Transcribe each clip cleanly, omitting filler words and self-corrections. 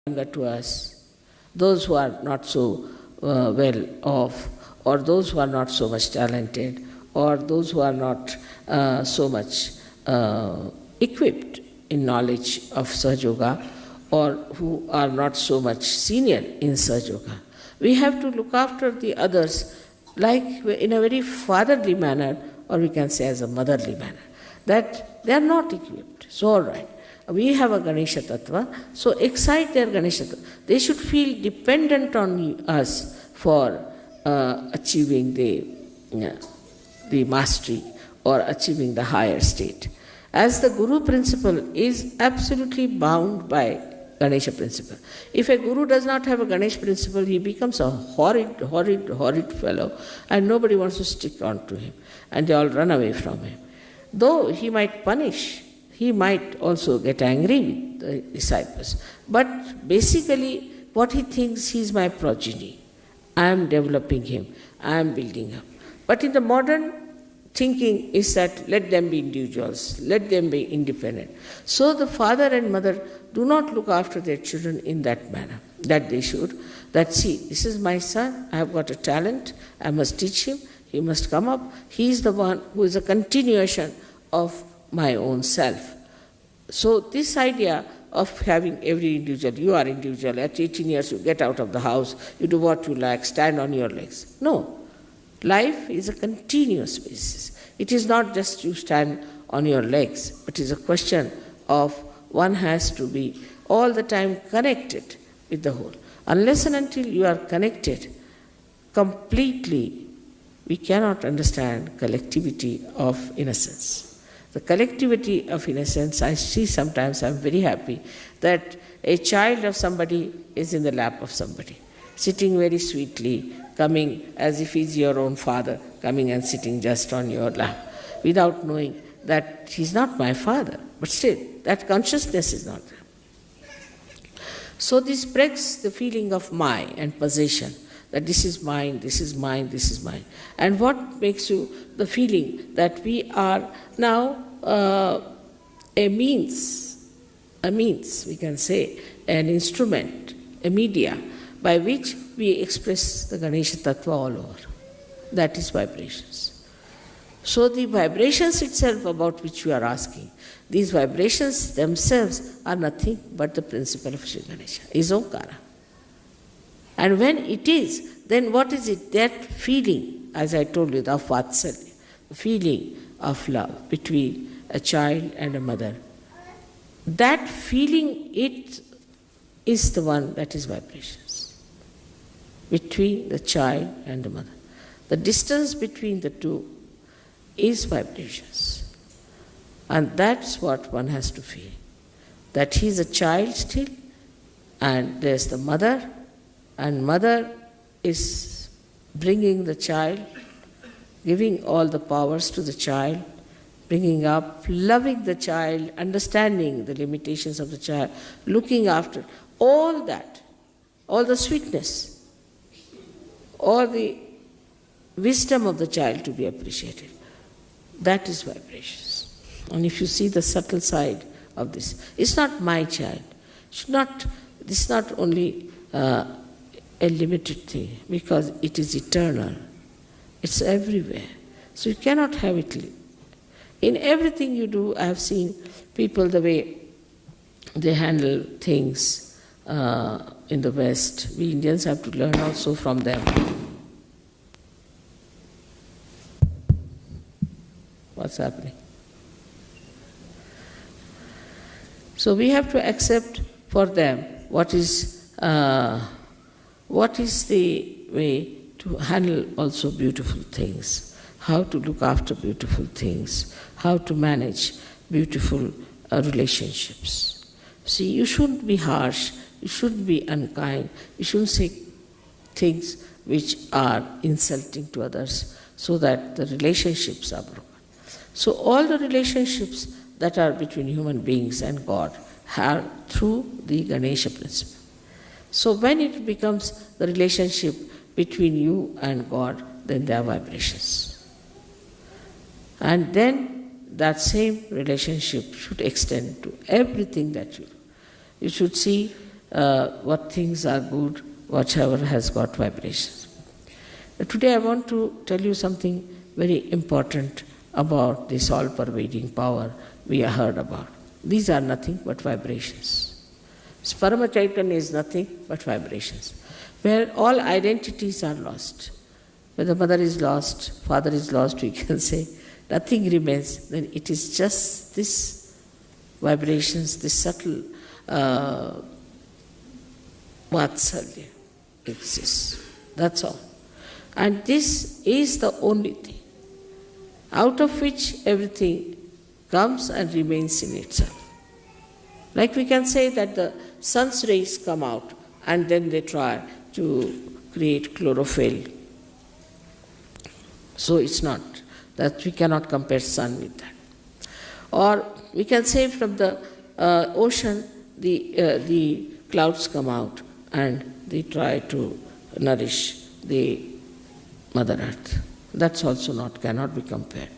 to us, those who are not so well off, or those who are not so much talented, or those who are not so much equipped in knowledge of Sahaja Yoga, or who are not so much senior in Sahaja Yoga. We have to look after the others like in a very fatherly manner, or we can say as a motherly manner, that they are not equipped. So all right, we have a Ganesha Tattva, so excite their Ganesha Tattva. They should feel dependent on us for achieving the mastery or achieving the higher state. As the Guru principle is absolutely bound by Ganesha principle. If a Guru does not have a Ganesha principle, he becomes a horrid fellow, and nobody wants to stick on to him, and they all run away from him. Though he might punish, he might also get angry with the disciples. But basically, what he thinks, he is my progeny. I am developing him, I am building him. But in the modern thinking is that let them be individuals, let them be independent. So the father and mother do not look after their children in that manner, that they should. That see, this is my son, I have got a talent, I must teach him, he must come up. He is the one who is a continuation of my own self. So this idea of having every individual, you are individual, at 18 years you get out of the house, you do what you like, stand on your legs. No. Life is a continuous basis. It is not just you stand on your legs, but it is a question of one has to be all the time connected with the whole. Unless and until you are connected completely, we cannot understand collectivity of innocence. The collectivity of innocence, I see sometimes, I am very happy that a child of somebody is in the lap of somebody, sitting very sweetly, coming as if he's your own father, coming and sitting just on your lap, without knowing that he's not my father. But still, that consciousness is not there. So this breaks the feeling of my and possession, that this is mine, this is mine, this is mine. And what makes you the feeling that we are now a means, we can say, an instrument, a media, by which we express the Ganesha Tattva all over. That is vibrations. So the vibrations itself about which we are asking, these vibrations themselves are nothing but the principle of Sri Ganesha, is Omkara. And when it is, then what is it? That feeling, as I told you, the Vatsalya, the feeling of love between a child and a mother. That feeling, it is the one that is vibrations between the child and the mother. The distance between the two is vibrations. And that's what one has to feel. That he is a child still, and there's the mother, and mother is bringing the child, giving all the powers to the child, bringing up, loving the child, understanding the limitations of the child, looking after all that, all the sweetness, all the wisdom of the child to be appreciated. That is vibrations. And if you see the subtle side of this, it's not my child. This is not only a limited thing, because it is eternal. It's everywhere. So you cannot have it. In everything you do, I have seen people, the way they handle things in the West. We Indians have to learn also from them. What's happening? So we have to accept for them what is the way to handle also beautiful things, how to look after beautiful things, how to manage beautiful relationships. See, you shouldn't be harsh, you shouldn't be unkind, you shouldn't say things which are insulting to others, so that the relationships are broken. So all the relationships that are between human beings and God are through the Ganesha principle. So when it becomes the relationship between you and God, then there are vibrations. And then that same relationship should extend to everything that you do. You should see what things are good, whatever has got vibrations. Today I want to tell you something very important about this all-pervading power we have heard about. These are nothing but vibrations. Parama Chaitanya is nothing but vibrations, where all identities are lost. Whether mother is lost, father is lost, we can say, nothing remains, then it is just this vibrations, this subtle Vatsalya exists. That's all. And this is the only thing, out of which everything comes and remains in itself. Like we can say that the sun's rays come out and then they try to create chlorophyll. So it's not, that we cannot compare sun with that. Or we can say from the ocean, the clouds come out and they try to nourish the Mother Earth. That's also cannot be compared.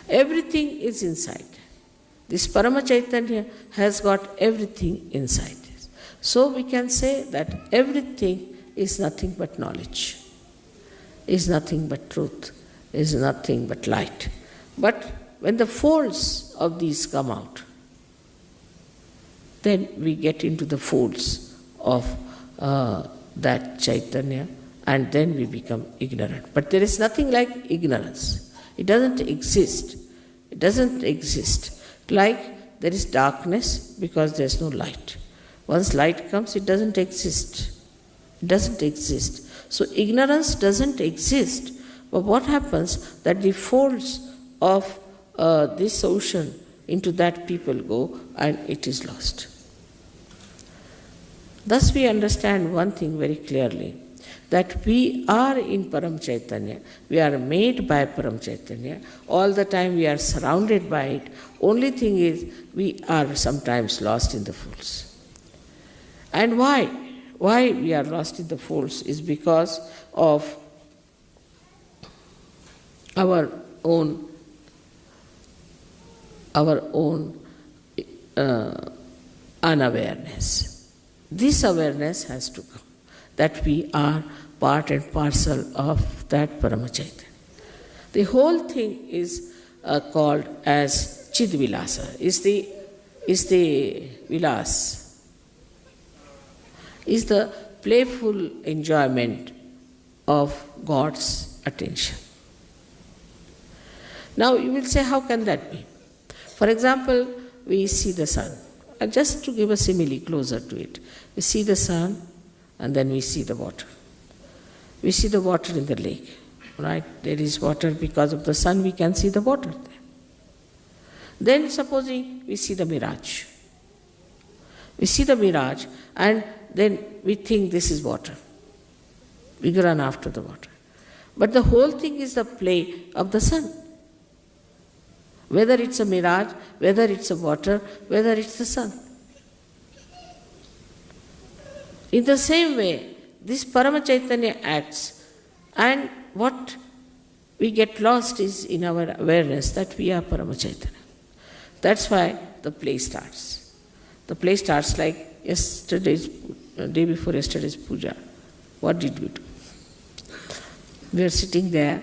Everything is inside. This Parama Chaitanya has got everything inside. So we can say that everything is nothing but knowledge, is nothing but truth, is nothing but light. But when the folds of these come out, then we get into the folds of that Chaitanya, and then we become ignorant. But there is nothing like ignorance. It doesn't exist. It doesn't exist. Like there is darkness because there is no light. Once light comes, it doesn't exist. It doesn't exist. So ignorance doesn't exist. But what happens that the folds of this ocean, into that people go and it is lost. Thus we understand one thing very clearly, that we are in Param Chaitanya, we are made by Param Chaitanya, all the time we are surrounded by it. Only thing is, we are sometimes lost in the folds. And why? Why we are lost in the folds is because of our own unawareness. This awareness has to come, that we are part and parcel of that Parama Chaitanya. The whole thing is called as Chidvilasa, is the Vilas, is the playful enjoyment of God's attention. Now you will say, how can that be? For example, we see the sun. And just to give a simile closer to it, we see the sun and then we see the water. We see the water in the lake, right? There is water because of the sun, we can see the water there. Then supposing we see the mirage. We see the mirage and then we think this is water. We run after the water. But the whole thing is the play of the sun. Whether it's a mirage, whether it's a water, whether it's the sun. In the same way, this Parama Chaitanya acts, and what we get lost is in our awareness that we are Parama Chaitanya. That's why the play starts. The play starts like day before yesterday's puja. What did we do? We were sitting there,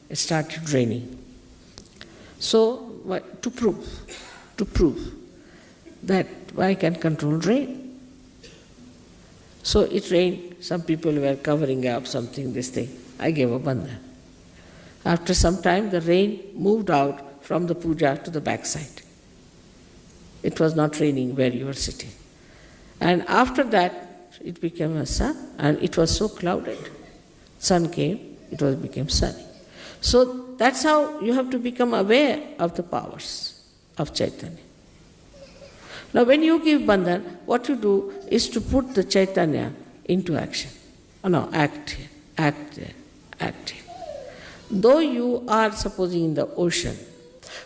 it started raining. So, to prove that I can control rain. So it rained, some people were covering up something, this thing. I gave a bandhan. After some time, the rain moved out from the puja to the backside. It was not raining where you were sitting. And after that, it became a sun, and it was so clouded. Sun came, it became sunny. So that's how you have to become aware of the powers of Chaitanya. Now when you give bandhan, what you do is to put the Chaitanya into action. Act here, act there, act here. Though you are supposing in the ocean,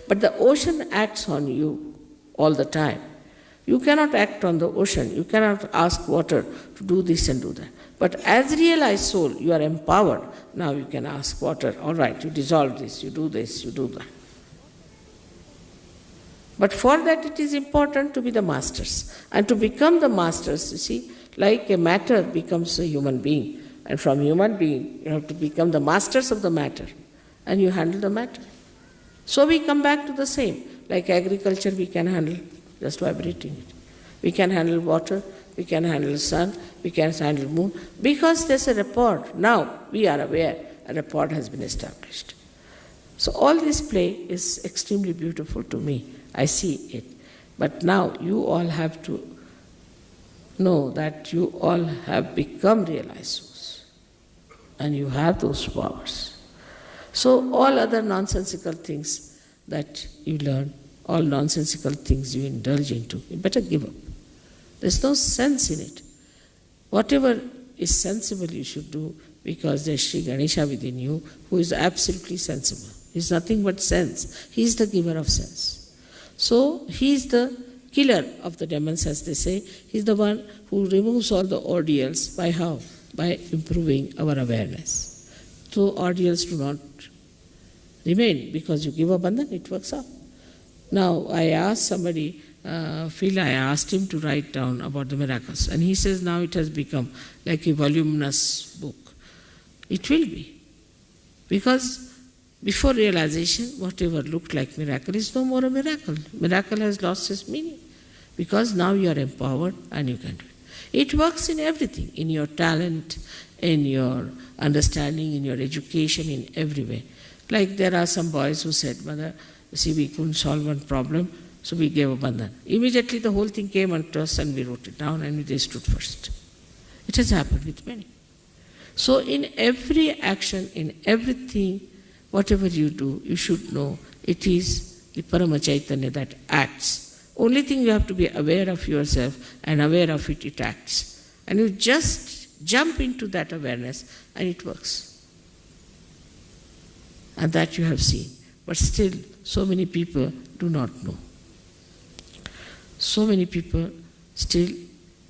but the ocean acts on you all the time. You cannot act on the ocean, you cannot ask water to do this and do that. But as realized soul, you are empowered. Now you can ask water, all right, you dissolve this, you do that. But for that it is important to be the masters. And to become the masters, you see, like a matter becomes a human being, and from human being you have to become the masters of the matter, and you handle the matter. So we come back to the same. Like agriculture, we can handle just vibrating it. We can handle water, we can handle sun, we can handle moon, because there's a rapport. Now we are aware a rapport has been established. So all this play is extremely beautiful to me. I see it. But now you all have to know that you all have become realized souls, and you have those powers. So all other nonsensical things that you learn, all nonsensical things you indulge into, you better give up. There's no sense in it. Whatever is sensible you should do, because there's Sri Ganesha within you who is absolutely sensible. He's nothing but sense. He's the giver of sense. So he's the killer of the demons, as they say. He's the one who removes all the ordeals. By how? By improving our awareness. So ordeals do not remain, because you give a bandhan, it works out. Now I asked somebody, Phil, I asked him to write down about the miracles, and he says now it has become like a voluminous book. It will be, because before realization, whatever looked like miracle is no more a miracle. Miracle has lost its meaning, because now you are empowered and you can do it. It works in everything, in your talent, in your understanding, in your education, in every way. Like there are some boys who said, Mother, see, we couldn't solve one problem, so we gave a bandhan. Immediately the whole thing came unto us and we wrote it down and they stood first. It has happened with many. So in every action, in everything, whatever you do, you should know it is the Parama Chaitanya that acts. Only thing you have to be aware of yourself, and aware of it, it acts. And you just jump into that awareness and it works. And that you have seen. But still, so many people do not know. So many people still,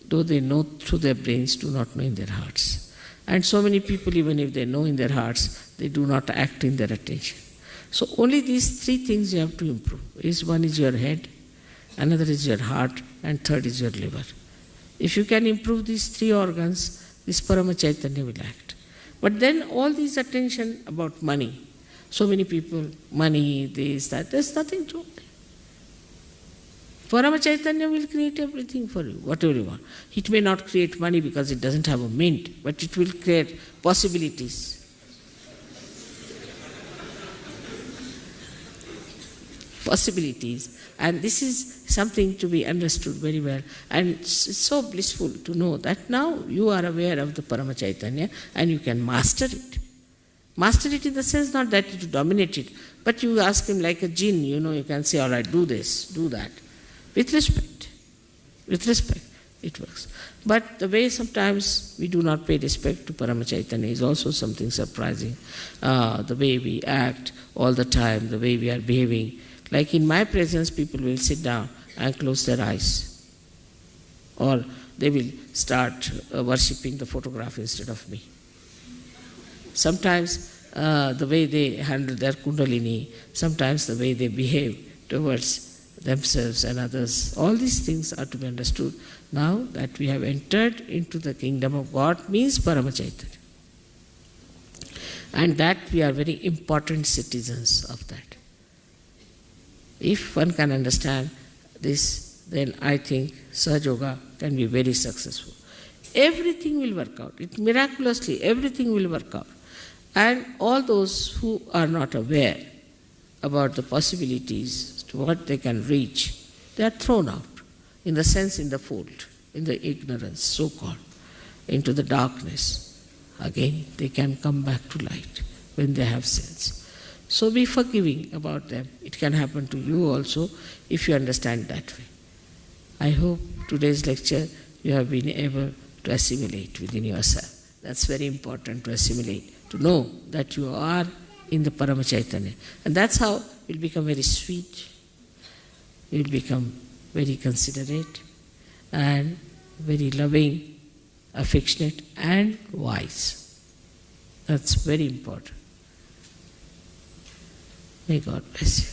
though they know through their brains, do not know in their hearts. And so many people, even if they know in their hearts, they do not act in their attention. So only these three things you have to improve. One is your head, another is your heart, and third is your liver. If you can improve these three organs, this Parama Chaitanya will act. But then all this attention about money, so many people, money, this, that, there's nothing to it. Parama Chaitanya will create everything for you, whatever you want. It may not create money because it doesn't have a mint, but it will create possibilities. Possibilities. And this is something to be understood very well. And it's so blissful to know that now you are aware of the Parama Chaitanya and you can master it. Master it in the sense not that you dominate it, but you ask him like a jinn, you can say, all right, do this, do that. With respect, it works. But the way sometimes we do not pay respect to Parama Chaitanya is also something surprising. The way we act all the time, the way we are behaving. Like in my presence, people will sit down and close their eyes. Or they will start worshipping the photograph instead of me. Sometimes the way they handle their kundalini, sometimes the way they behave towards themselves and others, all these things are to be understood. Now that we have entered into the kingdom of God means Parama Chaitanya. And that we are very important citizens of that. If one can understand this, then I think Sahaja Yoga can be very successful. Everything will work out. Miraculously, everything will work out. And all those who are not aware about the possibilities, to what they can reach, they are thrown out, in the sense in the fold, in the ignorance, so-called, into the darkness. Again, they can come back to light when they have sense. So be forgiving about them. It can happen to you also if you understand that way. I hope today's lecture you have been able to assimilate within yourself. That's very important, to assimilate, to know that you are in the Parama Chaitanya. And that's how you'll become very sweet, you'll become very considerate and very loving, affectionate and wise. That's very important. May God bless you.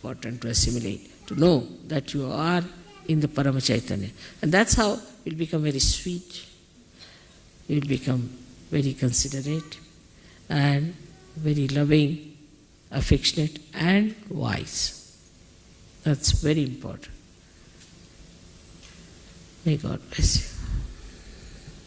important to assimilate, to know that you are in the Parama Chaitanya. And that's how you'll become very sweet, you'll become very considerate and very loving, affectionate and wise. That's very important. May God bless you.